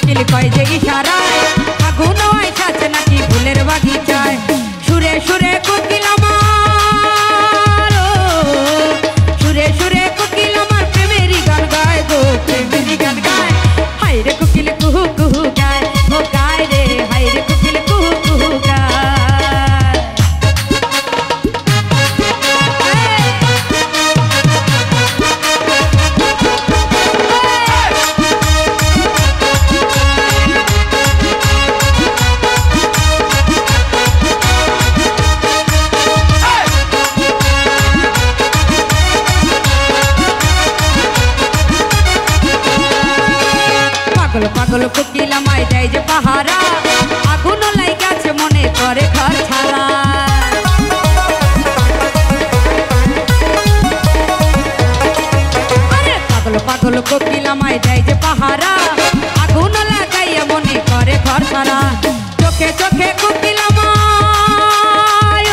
কোকিল কয় যে ইশারায় আগুন আইসাছে নাকি ফুলের বাগিচায়। সুরে সুরে কোকিল আমার, সুরে সুরে কোকিল আমার প্রেমেরই গান গায় গো, প্রেমেরই গান গায়। হায় রে কোকিল কুহু কুহু গায়, ও গায় রে, হায় রে কোকিল কুহু কুহু গায়। পাগল পাগল কোকিল আমায় দেয় যে পাহারা, আগুন লাইগাছে মনে করে ঘর ছাড়া। আরে পাগল পাগল কোকিল আমায় দেয় যে পাহারা, আগুন লাগাইয়া মনে করে ঘর ছাড়া। চোখে চোখে কোকিল আমায়,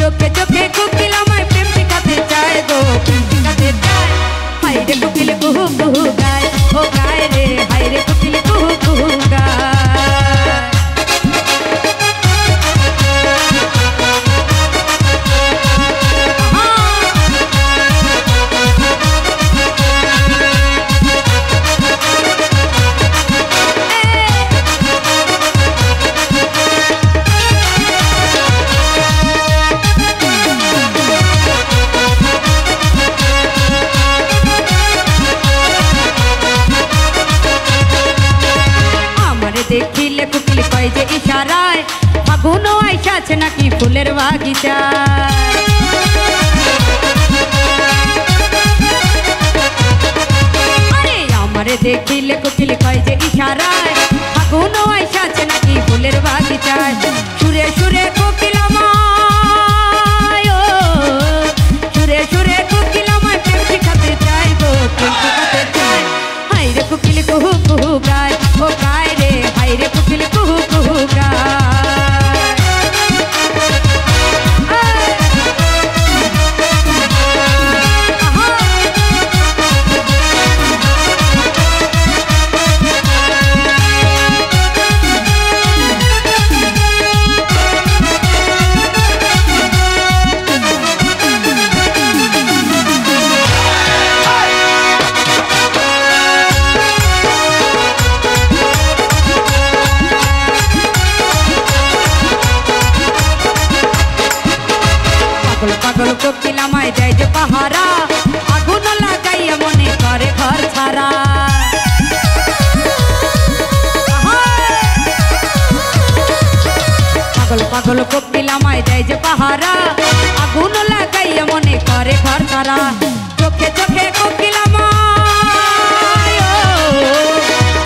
চোখে চোখে কোকিল আমায় প্রেম শিখাতে চায় গো, প্রেম শিখাতে চায়। হায় রে কোকিল কুহু কুহু গায়, ও গায় রে, হায় রে কোকিল কুহু কুহু গায়। দেখিলে কোকিল কয় যে ইশারায় আগুন আইসাছে নাকি ফুলের বাগিচায়। আরে আমারে দেখিলে কোকিল কয় যে ইশারায় আগুন আইসাছে নাকি ফুলের বাগিচায়। সুরে সুরে কোকিল আমায়, সুরে সুরে কোকিল আমায় প্রেম শিখাতে চায় গো, প্রেম শিখাতে চায়। হায় রে কোকিল কুহু কুহু গায়, ও গায় রে, হায় রে কোকিল কুহু কুহু গায়। পাগল পাগল কোকিল আমায় দেয় যে পাহারা, আগুন লাগাইয়া মনে করে ঘর ছাড়া। পাগল পাগল কোকিল আমায় দেয় যে পাহারা, আগুন লাগাইয়া মনে করে ঘর ছাড়া। চোখে চোখে কোকিল আমায়,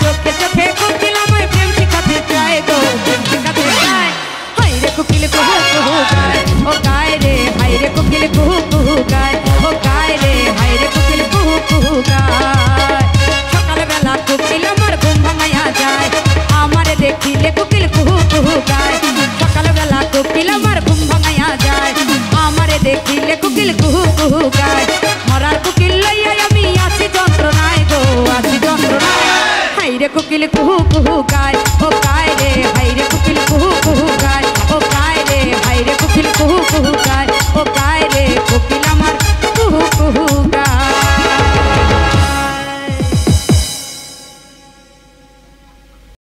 চোখে চোখে কোকিল আমায় প্রেম শিখাতে চায় গো, প্রেম শিখাতে চায়। হায় রে কোকিল কুহু কুহু গায়, ও গায় রে, হায় রে কোকিল কুহু কুহু গায়, ও গায় রে, হায় রে কোকিল কুহু কুহু গায়। সকালবেলা কোকিল আমার ঘুম ভাঙাইয়া যায়, আমারে দেখিলে কোকিল কুহু কুহু গায়। সকালবেলা কোকিল আমার ঘুম ভাঙাইয়া যায়, আমারে দেখিলে কোকিল কুহু কুহু গায়। মরার কোকিল লইয়া আমি আছি যন্ত্রণায় গো, আছি যন্ত্রণায়। হায় রে কোকিল কুহু কুহু গায়, ও গায় রে, হায় রে কোকিল কুহু কুহু গায়, ও গায় রে, হায় রে কোকিল কুহু কুহু গায়, ও গায়।